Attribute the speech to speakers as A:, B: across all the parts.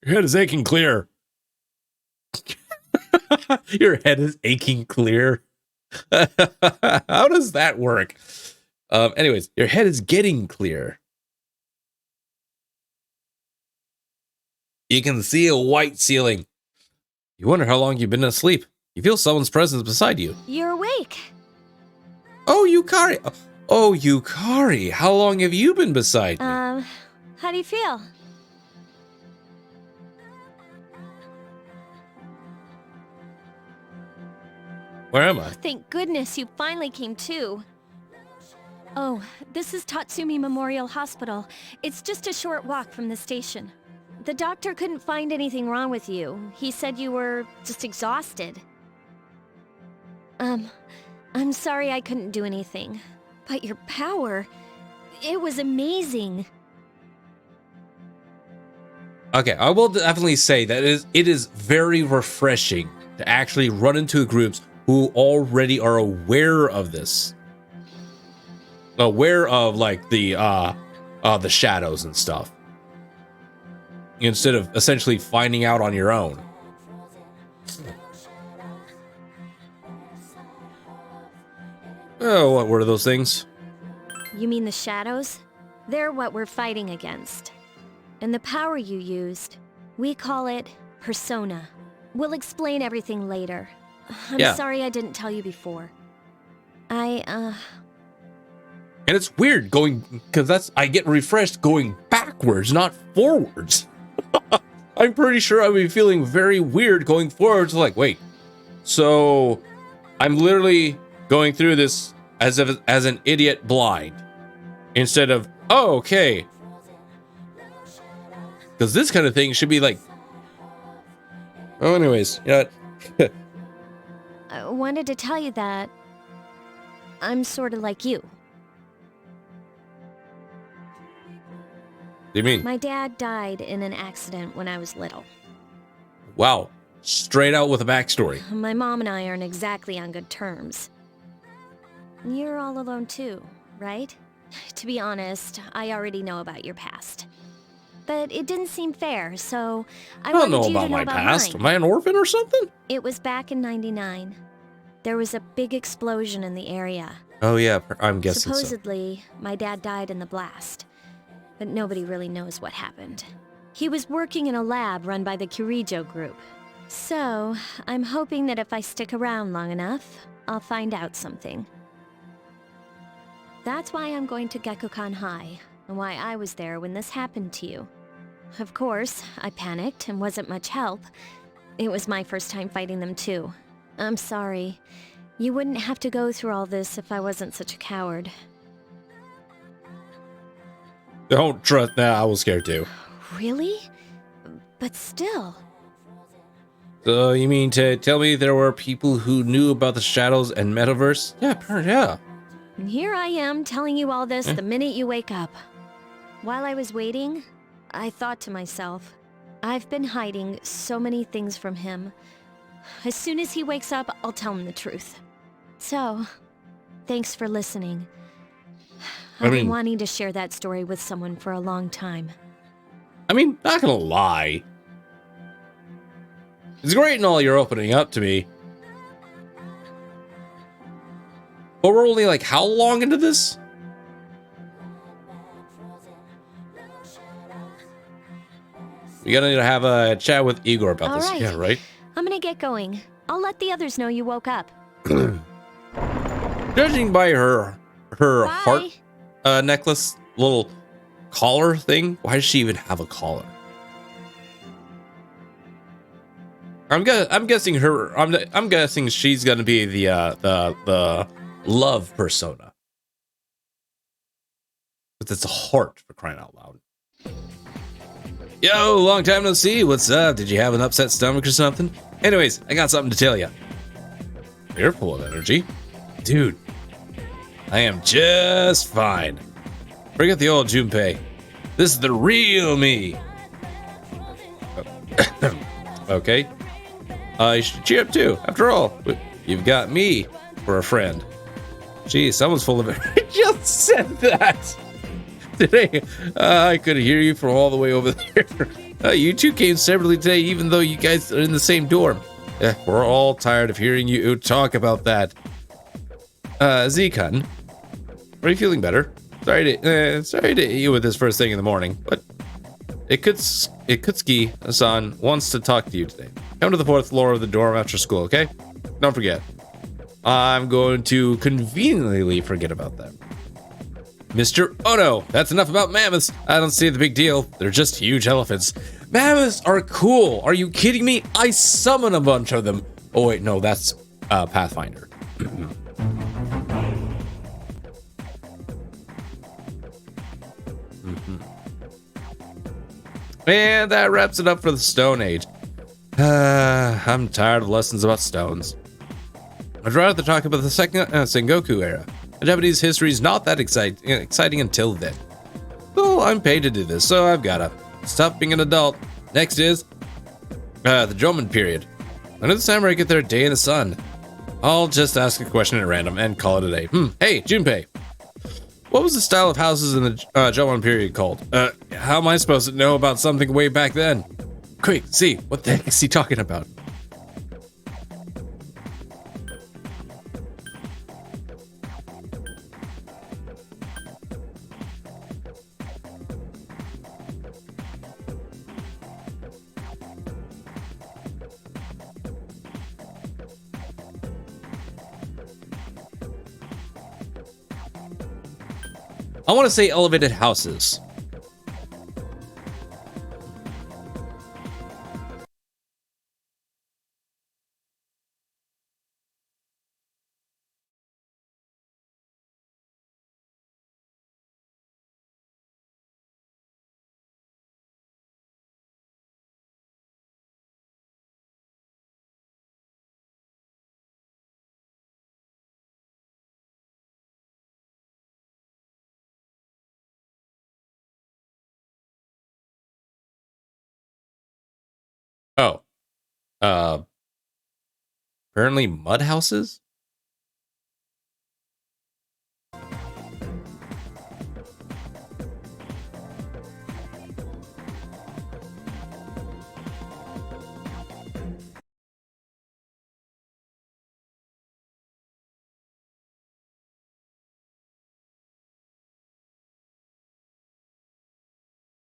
A: Your head is aching clear. Your head is aching clear. How does that work? Anyways, your head is getting clear. You can see a white ceiling. You wonder how long you've been asleep. You feel someone's presence beside you.
B: You're awake.
A: Oh, Yukari. Oh, Yukari. How long have you been beside me?
B: How do you feel?
A: Where am I?
B: Thank goodness you finally came to. Oh, this is Tatsumi Memorial Hospital. It's just a short walk from the station. The doctor couldn't find anything wrong with you. He said you were just exhausted. I'm sorry I couldn't do anything. But your power, it was amazing.
A: Okay, I will definitely say that it is very refreshing to actually run into groups who already are aware of this. Aware of like the shadows and stuff. Instead of essentially finding out on your own. Oh, what were those things?
B: You mean the shadows? They're what we're fighting against. And the power you used, we call it persona. We'll explain everything later. I'm sorry I didn't tell you before. And
A: it's weird because I get refreshed going backwards, not forwards. I'm pretty sure I'd be feeling very weird going forwards. Like, wait, so I'm literally going through this as an idiot blind instead of, oh, okay. Because this kind of thing should be like, oh, anyways, you know what?
B: I wanted to tell you that I'm sort of like you.
A: What do you mean?
B: My dad died in an accident when I was little.
A: Wow. Straight out with a backstory.
B: My mom and I aren't exactly on good terms. You're all alone too, right? To be honest, I already know about your past. But it didn't seem fair, so I
A: don't
B: wanted
A: know
B: you
A: about
B: to know
A: my
B: about
A: past.
B: mine.
A: Am I an orphan or something?
B: It was back in '99. There was a big explosion in the area.
A: Oh yeah, I'm guessing
B: Supposedly, my dad died in the blast. But nobody really knows what happened. He was working in a lab run by the Kirijo group. So, I'm hoping that if I stick around long enough, I'll find out something. That's why I'm going to Gekukan High, and why I was there when this happened to you. Of course, I panicked and wasn't much help. It was my first time fighting them too. I'm sorry. You wouldn't have to go through all this if I wasn't such a coward.
A: Don't trust. Nah, I was scared too.
B: Really? But still.
A: So you mean to tell me there were people who knew about the shadows and metaverse? Yeah.
B: And here I am telling you all this the minute you wake up. While I was waiting, I thought to myself, I've been hiding so many things from him. As soon as he wakes up, I'll tell him the truth. So, thanks for listening. I've been wanting to share that story with someone for a long time.
A: I mean, not gonna lie. It's great and all you're opening up to me. But we're only like how long into this? We gotta need to have a chat with Igor about
B: All
A: this.
B: right.
A: Yeah, right?
B: I'm gonna get going. I'll let the others know you woke up.
A: Judging by her
B: Bye.
A: heart necklace, little collar thing, why does she even have a collar? I'm guessing her. I'm guessing she's gonna be the love persona. But it's a heart, for crying out loud. Yo, long time no see. What's up? Did you have an upset stomach or something? Anyways, I got something to tell you. You're full of energy, dude. I am just fine. Forget the old Junpei. This is the real me. Okay. You should cheer up too. After all, you've got me for a friend. Gee, someone's full of it. I just said that today. I could hear you from all the way over there. You two came separately today, even though you guys are in the same dorm. We're all tired of hearing you talk about that. Z-Kun, are you feeling better? Sorry to hit you with this first thing in the morning, but Ikutsuki-san wants to talk to you today. Come to the 4th floor of the dorm after school, okay? Don't forget. I'm going to conveniently forget about that. Mr. Ono, that's enough about mammoths. I don't see the big deal. They're just huge elephants. Mammoths are cool. Are you kidding me? I summon a bunch of them. Oh wait, no, that's Pathfinder. And that wraps it up for the Stone Age. I'm tired of lessons about stones. I'd rather talk about the second Sengoku era. Japanese history is not that exciting until then. Well, I'm paid to do this, so I've gotta stop being an adult. Next is the Jomon period. When did the samurai get their day in the sun? I'll just ask a question at random and call it a day. Hey, Junpei. What was the style of houses in the Jomon period called? How am I supposed to know about something way back then? Quick, see, what the heck is he talking about? I want to say elevated houses. Oh, apparently mud houses?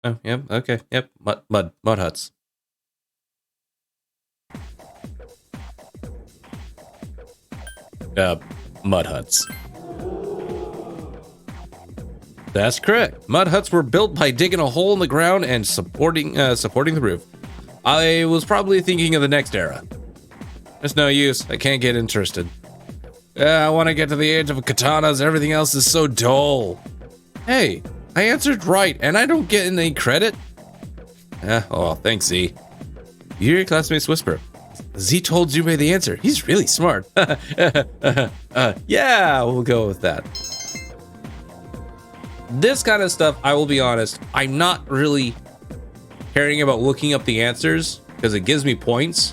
A: Oh, yep, okay, yep, mud huts. Mud huts. That's correct. Mud huts were built by digging a hole in the ground and supporting the roof. I was probably thinking of the next era. There's no use. I can't get interested. I want to get to the age of katanas. Everything else is so dull. Hey, I answered right, and I don't get any credit. Oh, thanks, Z. You hear your classmates whisper. Z told Junpei the answer. He's really smart. Yeah, we'll go with that. This kind of stuff, I will be honest, I'm not really caring about looking up the answers because it gives me points.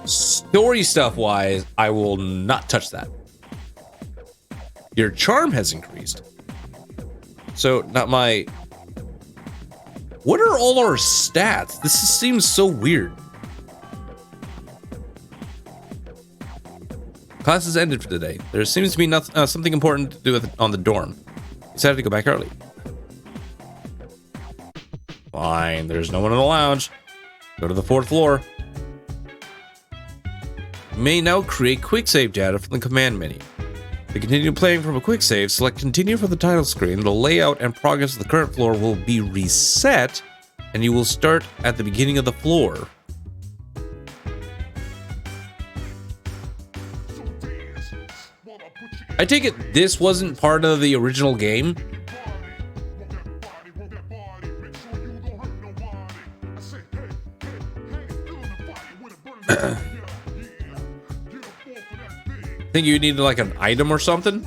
A: Story stuff wise, I will not touch that. Your charm has increased. So, not my... What are all our stats? This seems so weird. Class has ended for today. There seems to be something important to do on the dorm. Decided to go back early. Fine, there's no one in the lounge. Go to the 4th floor. You may now create quick save data from the command menu. To continue playing from a quick save, select continue from the title screen. The layout and progress of the current floor will be reset, and you will start at the beginning of the floor. I take it this wasn't part of the original game? Think you needed like an item or something?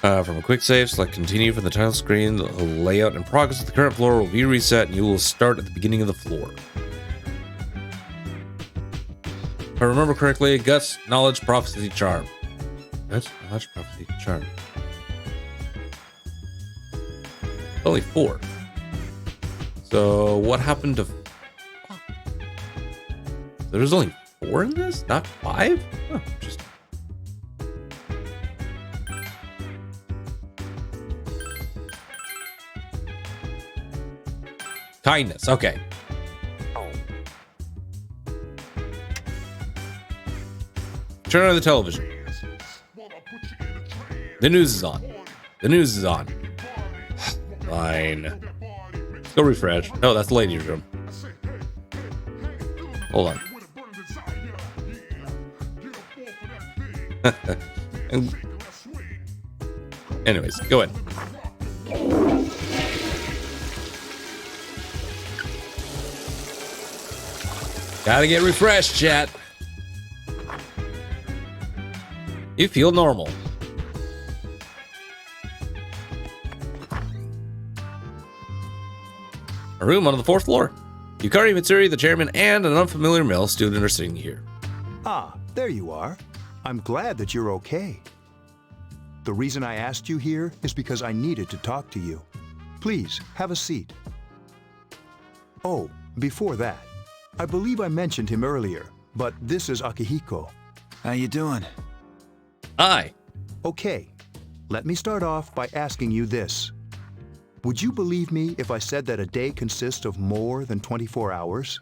A: From a quick save, select continue from the title screen. The layout and progress of the current floor will be reset, and you will start at the beginning of the floor. If I remember correctly, Guts, Knowledge, Prophecy, Charm. Guts, Knowledge, Prophecy, Charm. Only 4. So what happened to... There's only 4 in this? Not 5? Oh, just... Kindness, okay. Turn on the television. The news is on. The news is on. Fine. Go refresh. No, that's the ladies' room. Hold on. Anyways, go ahead. Gotta get refreshed, chat. You feel normal. A room on the 4th floor. Yukari Mitsuri, the chairman, and an unfamiliar male student are sitting here.
C: Ah, there you are. I'm glad that you're okay. The reason I asked you here is because I needed to talk to you. Please, have a seat. Oh, before that, I believe I mentioned him earlier, but this is Akihiko.
D: How you doing?
A: Hi.
C: Okay, let me start off by asking you this. Would you believe me if I said that a day consists of more than 24 hours?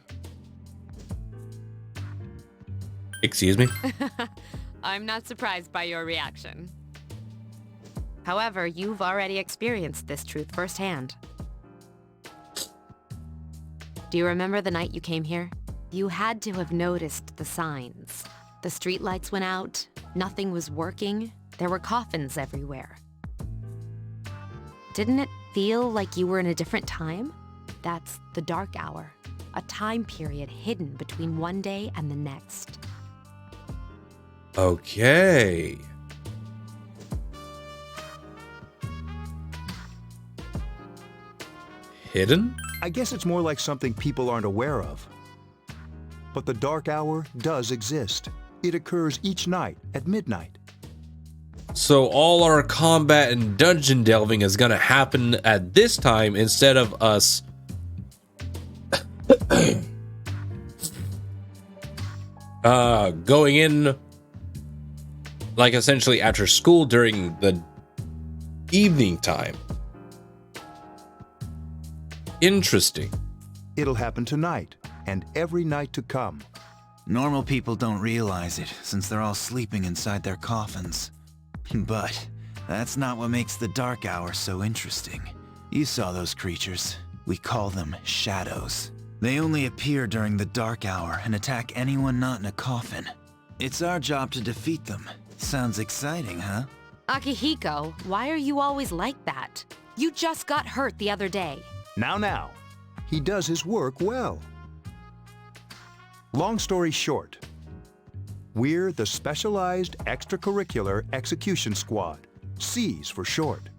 A: Excuse me?
E: I'm not surprised by your reaction. However, you've already experienced this truth firsthand. Do you remember the night you came here? You had to have noticed the signs. The streetlights went out, nothing was working, there were coffins everywhere. Didn't it feel like you were in a different time? That's the dark hour, a time period hidden between one day and the next.
A: Okay. Hidden?
C: I guess it's more like something people aren't aware of. But the dark hour does exist. It occurs each night at midnight.
A: So all our combat and dungeon delving is gonna happen at this time instead of us going in like essentially after school during the evening time. Interesting.
C: It'll happen tonight and every night to come.
D: Normal people don't realize it, since they're all sleeping inside their coffins. But that's not what makes the dark hour so interesting. You saw those creatures. We call them shadows. They only appear during the dark hour and attack anyone not in a coffin. It's our job to defeat them. Sounds exciting, huh?
E: Akihiko, why are you always like that? You just got hurt the other day.
C: Now. He does his work well. Long story short, we're the Specialized Extracurricular Execution Squad, SEAS for short.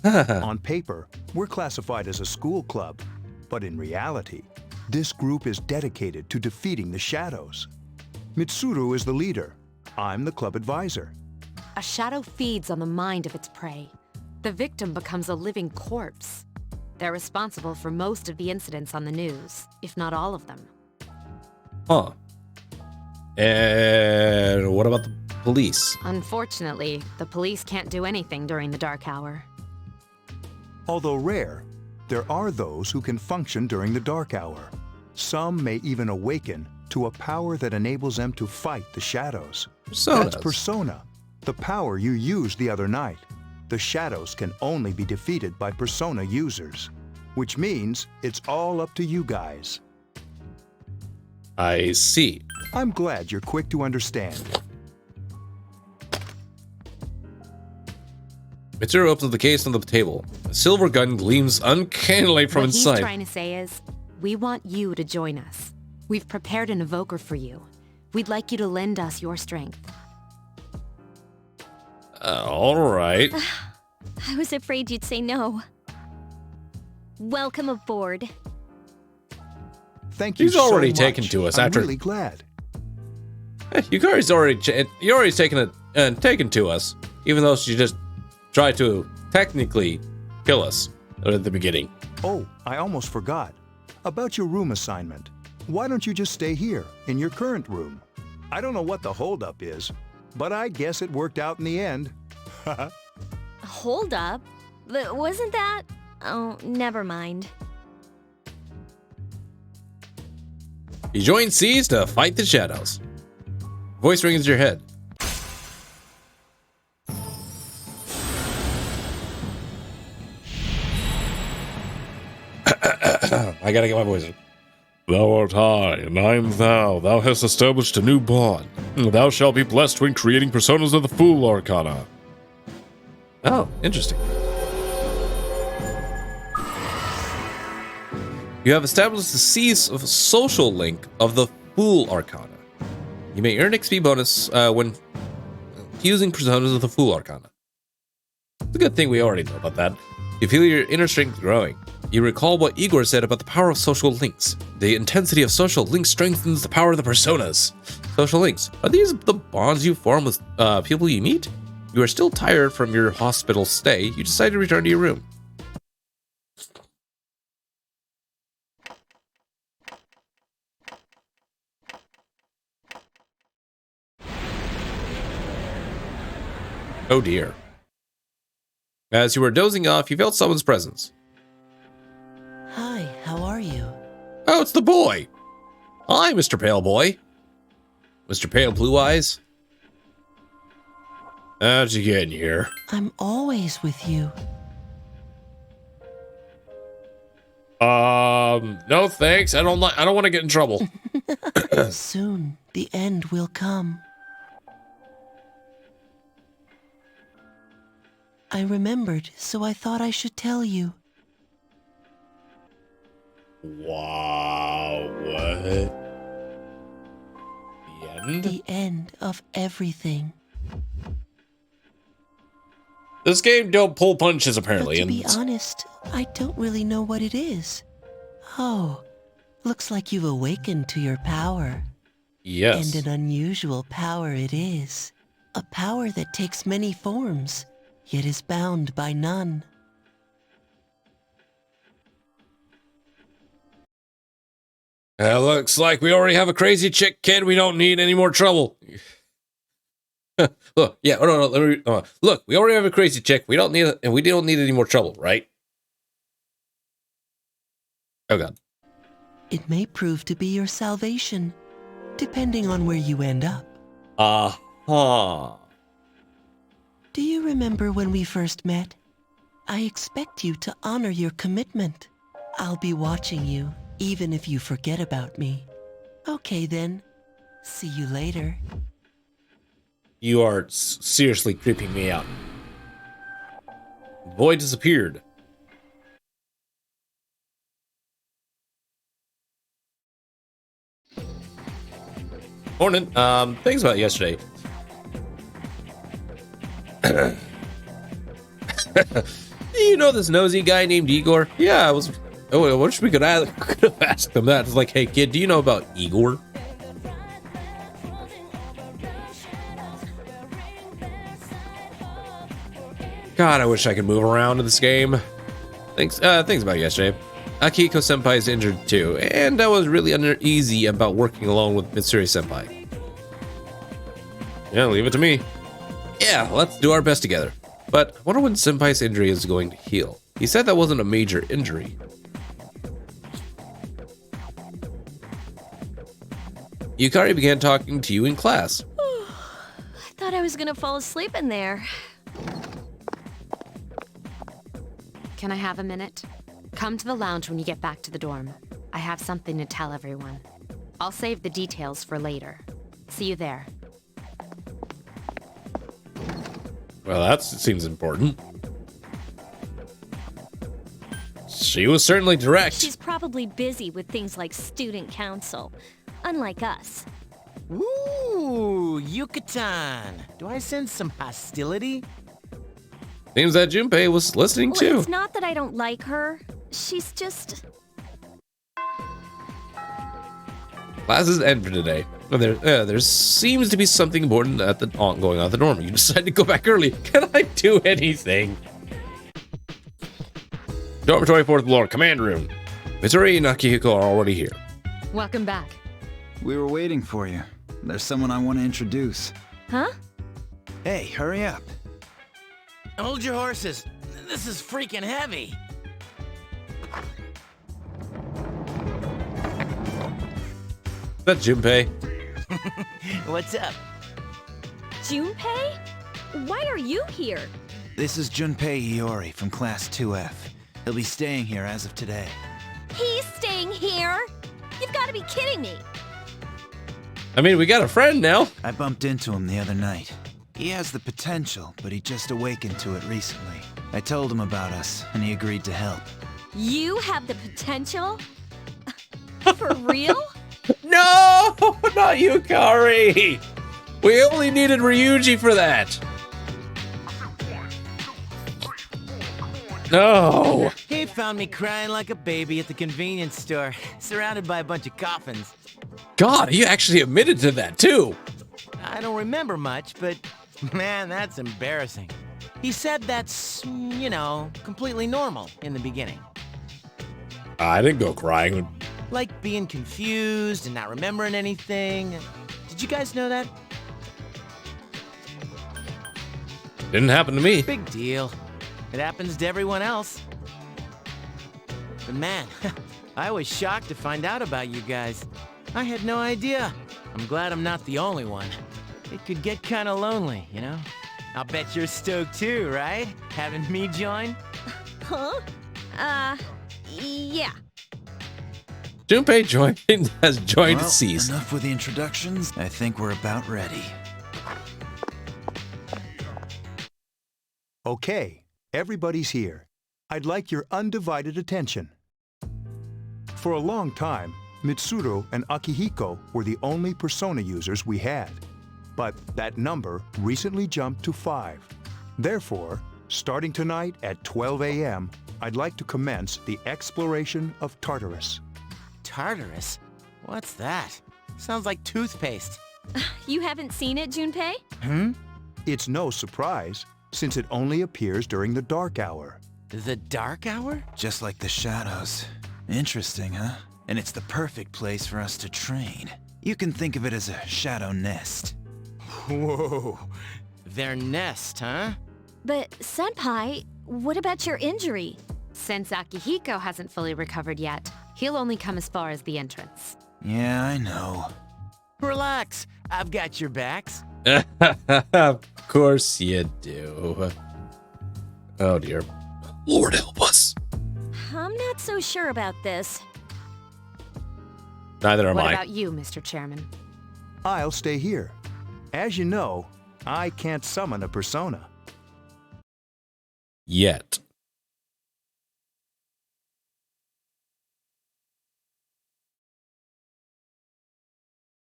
C: On paper, we're classified as a school club, but in reality, this group is dedicated to defeating the shadows. Mitsuru is the leader. I'm the club advisor.
E: A shadow feeds on the mind of its prey. The victim becomes a living corpse. They're responsible for most of the incidents on the news, if not all of them.
A: Huh. And what about the police?
E: Unfortunately, the police can't do anything during the dark hour.
C: Although rare, there are those who can function during the dark hour. Some may even awaken to a power that enables them to fight the shadows.
A: Personas.
C: That's Persona, the power you used the other night. The shadows can only be defeated by Persona users, which means it's all up to you guys.
A: I see.
C: I'm glad you're quick to understand.
A: Mitsuru opens the case on the table. A silver gun gleams uncannily from
E: What
A: inside.
E: he's trying to say is, we want you to join us. We've prepared an evoker for you. We'd like you to lend us your strength.
A: All right.
B: I was afraid you'd say no. Welcome aboard.
C: Thank you
A: He's
C: so
A: already
C: much.
A: taken to us
C: I'm
A: after-
C: really glad.
A: Yukari's already taken to us, even though she just tried to technically kill us at the beginning.
C: Oh, I almost forgot. About your room assignment. Why don't you just stay here, in your current room? I don't know what the holdup is, but I guess it worked out in the end.
B: Hold up. Wasn't that? Oh, never mind.
A: You join Seas to fight the shadows. Voice rings in your head. I gotta get my voice in. Thou art I, and I am thou. Thou hast established a new bond. Thou shalt be blessed when creating personas of the Fool Arcana. Oh, interesting. You have established the Seas of social link of the Fool Arcana. You may earn XP bonus when using personas of the Fool Arcana. It's a good thing we already know about that. You feel your inner strength growing. You recall what Igor said about the power of social links. The intensity of social links strengthens the power of the personas. Social links. Are these the bonds you form with people you meet? You are still tired from your hospital stay. You decide to return to your room. Oh dear. As you were dozing off, you felt someone's presence.
F: Hi, how are you?
A: Oh, it's the boy. Hi, Mr. Pale Boy. Mr. Pale Blue Eyes. How'd you get in here?
F: I'm always with you.
A: No thanks. I don't want to get in trouble.
F: Soon, the end will come. I remembered, so I thought I should tell you.
A: Wow, what? The end?
F: The end of everything.
A: This game don't pull punches, apparently.
F: But to be honest, I don't really know what it is. Oh, looks like you've awakened to your power.
A: Yes.
F: And an unusual power it is. A power that takes many forms, yet is bound by none.
A: Looks like we already have a crazy chick, kid. We don't need any more trouble. Look, yeah, no, let me, look, we already have a crazy chick. We don't need any more trouble, right? Oh God.
F: It may prove to be your salvation, depending on where you end up.
A: Uh-huh.
F: Do you remember when we first met? I expect you to honor your commitment. I'll be watching you, even if you forget about me. Okay then. See you later.
A: You are seriously creeping me out. Boy disappeared. Morning. Things about yesterday. You know this nosy guy named Igor? Yeah, I was. Oh, I wish we could have asked him that. It's like, hey kid, do you know about Igor? God, I wish I could move around in this game. Things about yesterday. Akiko Senpai is injured too, and I was really uneasy about working alone with Mitsuri Senpai. Yeah, leave it to me. Yeah, let's do our best together. But I wonder when Senpai's injury is going to heal. He said that wasn't a major injury. Yukari began talking to you in class.
B: I thought I was gonna fall asleep in there.
E: Can I have a minute? Come to the lounge when you get back to the dorm. I have something to tell everyone. I'll save the details for later. See you there.
A: Well, that seems important. She was certainly direct.
B: She's probably busy with things like student council, unlike us.
G: Ooh, Yucatan. Do I sense some hostility?
A: Seems that Junpei was listening
B: Well,
A: too.
B: it's not that I don't like her. She's just...
A: Classes end for today. There seems to be something important going on at the dorm. You decide to go back early. Can I do anything? Dormitory 4th floor, command room. Mitsuri and Akihiko are already here.
E: Welcome back.
D: We were waiting for you. There's someone I want to introduce.
B: Huh?
D: Hey, hurry up.
G: Hold your horses. This is freaking heavy.
A: Is that Junpei?
G: What's up?
B: Junpei? Why are you here?
D: This is Junpei Iori from Class 2F. He'll be staying here as of today.
B: He's staying here? You've got to be kidding me.
A: I mean, we got a friend now.
D: I bumped into him the other night. He has the potential, but he just awakened to it recently. I told him about us, and he agreed to help.
B: You have the potential? For real?
A: No, not Yukari. We only needed Ryuji for that. No.
G: He found me crying like a baby at the convenience store, surrounded by a bunch of coffins.
A: God, he actually admitted to that too.
G: I don't remember much, but man, that's embarrassing. He said that's, completely normal in the beginning.
A: I didn't go crying.
G: Like being confused and not remembering anything. Did you guys know that?
A: Didn't happen to me.
G: Big deal. It happens to everyone else. But man, I was shocked to find out about you guys. I had no idea. I'm glad I'm not the only one. It could get kind of lonely, you know? I'll bet you're stoked too, right? Having me join?
B: Huh? Yeah.
A: Junpei has joined
D: Well,
A: Cease.
D: enough with the introductions. I think we're about ready.
C: Okay, everybody's here. I'd like your undivided attention. For a long time, Mitsuru and Akihiko were the only persona users we had. But that number recently jumped to 5. Therefore, starting tonight at 12 a.m., I'd like to commence the exploration of Tartarus.
G: Tartarus? What's that? Sounds like toothpaste.
B: You haven't seen it, Junpei?
C: It's no surprise, since it only appears during the dark hour.
G: The dark hour?
D: Just like the shadows. Interesting, huh? And it's the perfect place for us to train. You can think of it as a shadow nest.
G: Whoa. Their nest, huh?
B: But, Senpai, what about your injury?
E: Since Akihiko hasn't fully recovered yet, he'll only come as far as the entrance.
D: Yeah, I know.
G: Relax. I've got your backs.
A: Of course you do. Oh dear. Lord help us.
B: I'm not so sure about this.
A: Neither am
E: What
A: I.
E: about you, Mr. Chairman?
C: I'll stay here. As you know, I can't summon a persona.
A: Yet.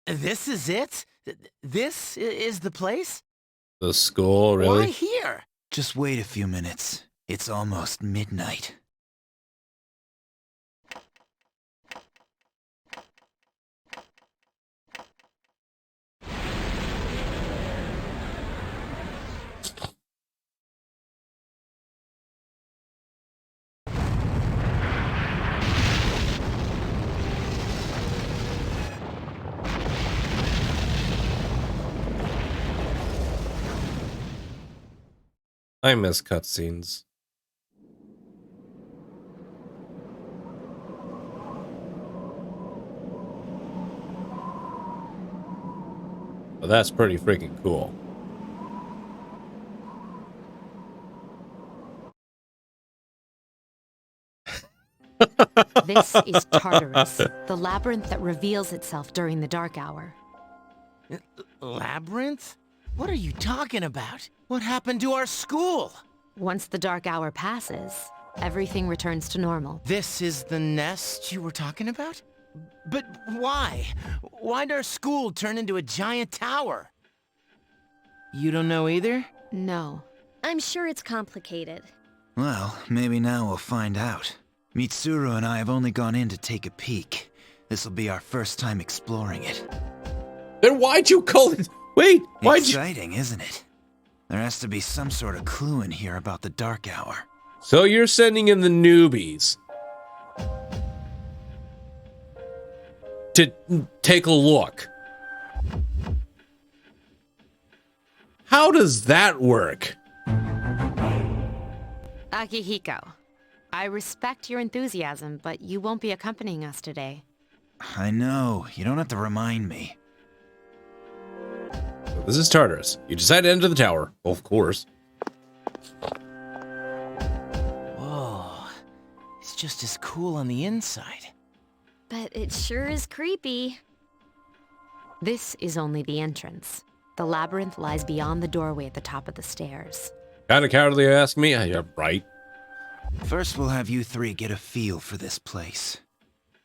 G: This is it? This is the place?
A: The school, really?
G: Why here?
D: Just wait a few minutes. It's almost midnight.
A: I miss cutscenes. But that's pretty freaking cool.
E: This is Tartarus, the labyrinth that reveals itself during the dark hour.
G: Labyrinth? What are you talking about? What happened to our school?
E: Once the dark hour passes, everything returns to normal.
G: This is the nest you were talking about? But why? Why'd our school turn into a giant tower? You don't know either?
E: No.
B: I'm sure it's complicated.
D: Well, maybe now we'll find out. Mitsuru and I have only gone in to take a peek. This'll be our first time exploring it.
A: Then why'd you call it? Wait, why'd you?
D: Exciting, isn't it? There has to be some sort of clue in here about the dark hour.
A: So you're sending in the newbies to take a look. How does that work?
E: Akihiko, I respect your enthusiasm, but you won't be accompanying us today.
D: I know. You don't have to remind me.
A: This is Tartarus. You decide to enter the tower. Well, of course.
G: Whoa. It's just as cool on the inside.
B: But it sure is creepy.
E: This is only the entrance. The labyrinth lies beyond the doorway at the top of the stairs.
A: Kinda cowardly, ask me. Yeah, right.
D: First, we'll have you three get a feel for this place.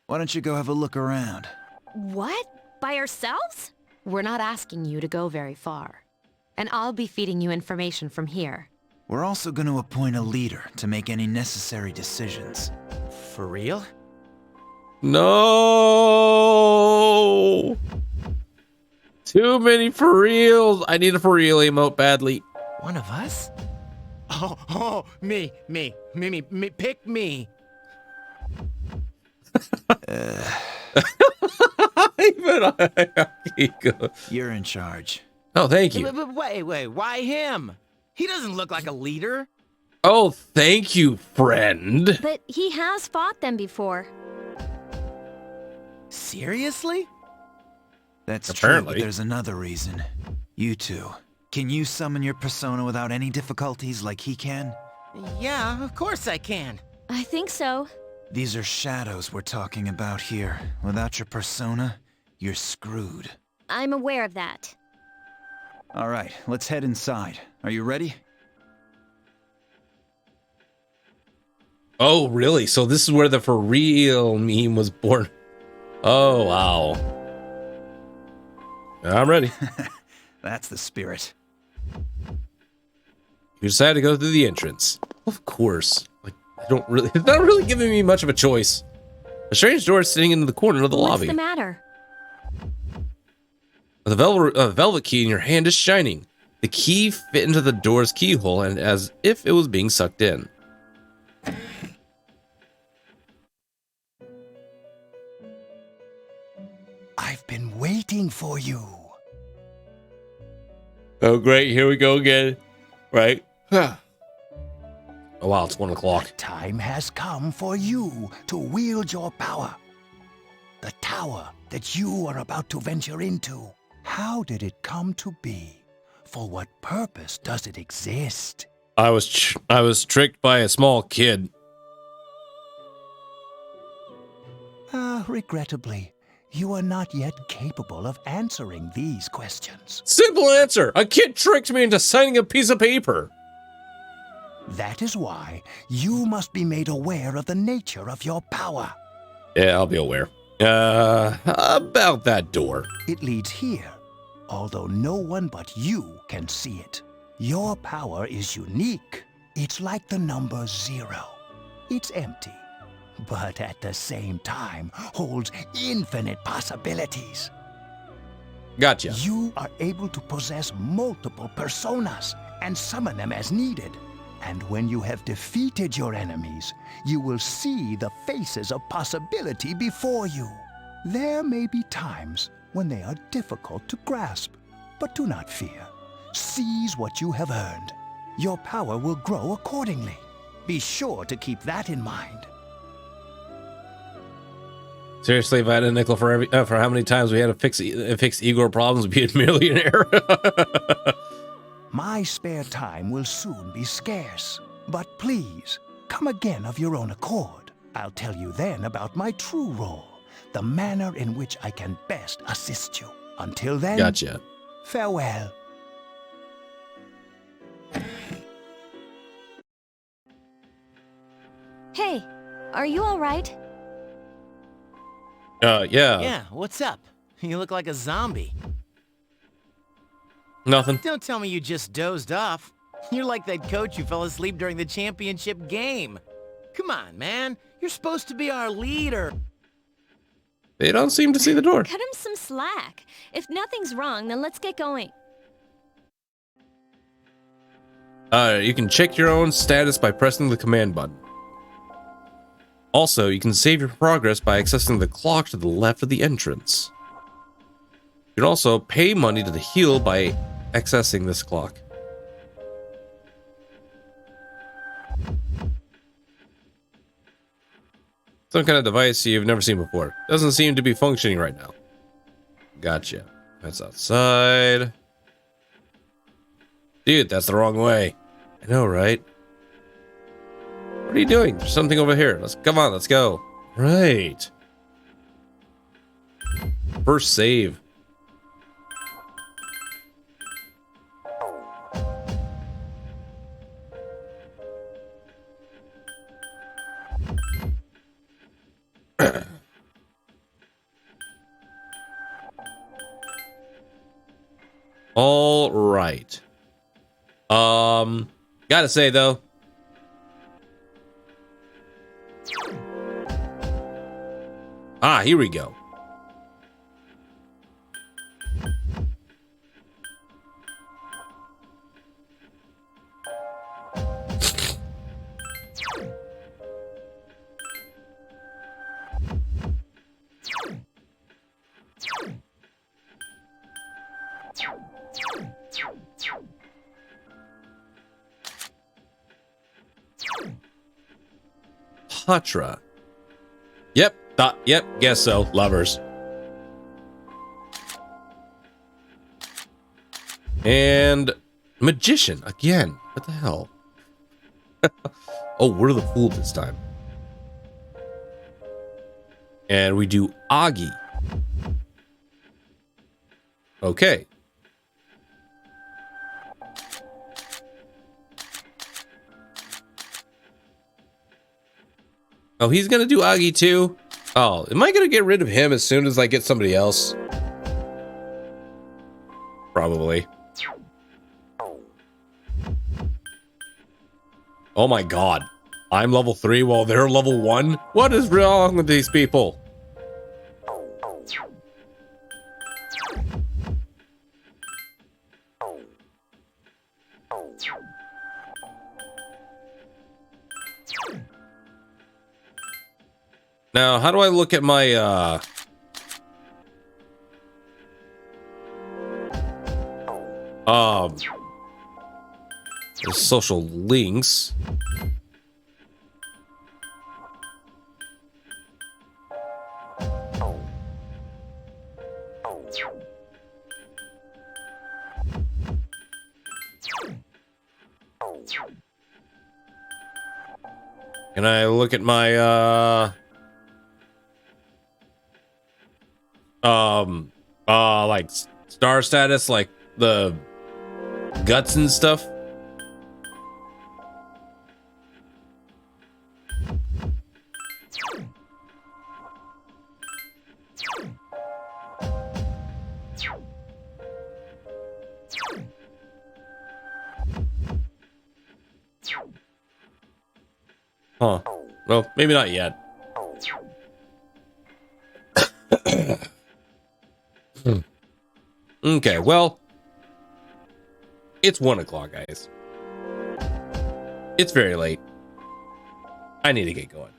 D: Why don't you go have a look around?
B: What? By ourselves?
E: We're not asking you to go very far. And I'll be feeding you information from here.
D: We're also going to appoint a leader to make any necessary decisions.
G: For real?
A: No! Too many for reals. I need a for real emote badly.
G: One of us? Oh, me, pick me.
A: Even I.
D: You're in charge.
A: Oh, thank you.
G: But wait, why him? He doesn't look like a leader.
A: Oh, thank you, friend.
B: But he has fought them before.
G: Seriously?
D: That's
A: Apparently.
D: true, but there's another reason. You two. Can you summon your persona without any difficulties like he can?
G: Yeah, of course I can.
B: I think so.
D: These are shadows we're talking about here. Without your persona, you're screwed.
B: I'm aware of that.
D: All right, let's head inside. Are you ready?
A: Oh, really? So this is where the for real meme was born. Oh, wow. I'm ready.
D: That's the spirit.
A: You decided to go through the entrance. Of course. Like, it's not really giving me much of a choice. A strange door is sitting in the corner of the lobby.
B: What's the matter?
A: The velvet key in your hand is shining. The key fit into the door's keyhole and as if it was being sucked in.
C: I've been waiting for you.
A: Oh, great. Here we go again. Right? Oh, wow. It's 1 o'clock.
C: The time has come for you to wield your power. The tower that you are about to venture into. How did it come to be? For what purpose does it exist?
A: I was tricked by a small kid.
C: Regrettably, you are not yet capable of answering these questions.
A: Simple answer. A kid tricked me into signing a piece of paper.
C: That is why you must be made aware of the nature of your power.
A: Yeah, I'll be aware. About that door.
C: It leads here, although no one but you can see it. Your power is unique. It's like the number 0. It's empty, but at the same time holds infinite possibilities.
A: Gotcha.
C: You are able to possess multiple personas and summon them as needed. And when you have defeated your enemies, you will see the faces of possibility before you. There may be times when they are difficult to grasp, but do not fear. Seize what you have earned. Your power will grow accordingly. Be sure to keep that in mind.
A: Seriously, if I had a nickel for how many times we had to fix Igor problems, we'd be a millionaire.
C: My spare time will soon be scarce, but please, come again of your own accord. I'll tell you then about my true role, the manner in which I can best assist you. Until then,
A: Gotcha.
C: Farewell.
B: Hey, are you all right?
A: Yeah.
G: Yeah, what's up? You look like a zombie.
A: Nothing.
G: Don't tell me you just dozed off. You're like that coach who fell asleep during the championship game. Come on, man. You're supposed to be our leader.
A: They don't seem to see the door.
B: Cut him some slack. If nothing's wrong, then let's get going.
A: You can check your own status by pressing the command button. Also, you can save your progress by accessing the clock to the left of the entrance. You can also pay money to the heal by accessing this clock. Some kind of device you've never seen before. Doesn't seem to be functioning right now. Gotcha. That's outside. Dude, that's the wrong way. I know, right? What are you doing? There's something over here. Come on, let's go. Right. First save. All right. Gotta say though, here we go. Patra. Yep, guess so. Lovers. And magician again. What the hell? Oh, we're the fool this time. And we do Agi. Okay. Oh, he's gonna do Agi too? Oh, am I gonna get rid of him as soon as I get somebody else? Probably. Oh my god. I'm level 3 while they're level 1? What is wrong with these people? Now, how do I look at my, the social links? Can I look at my, like star status, like the guts and stuff? Huh. Well, maybe not yet. Okay, well, it's 1 o'clock, guys. It's very late. I need to get going.